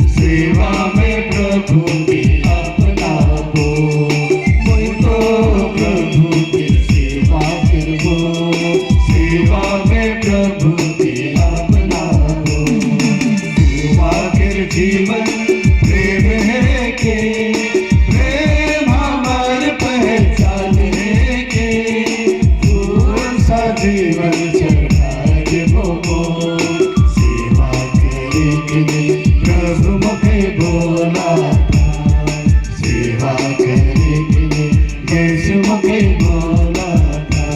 सेवा में प्रभु की अपना हो, कोई तो प्रभु की सेवा करो। सेवा में प्रभु की अपना हो, सेवा कर जीवन प्रेम है के, प्रेम हमार पहचान है के, कौन सा जीवन चढ़ाए वो प्रभु मुखे बोला था। सेवा करने के लिए यीशु मुखे बोला था।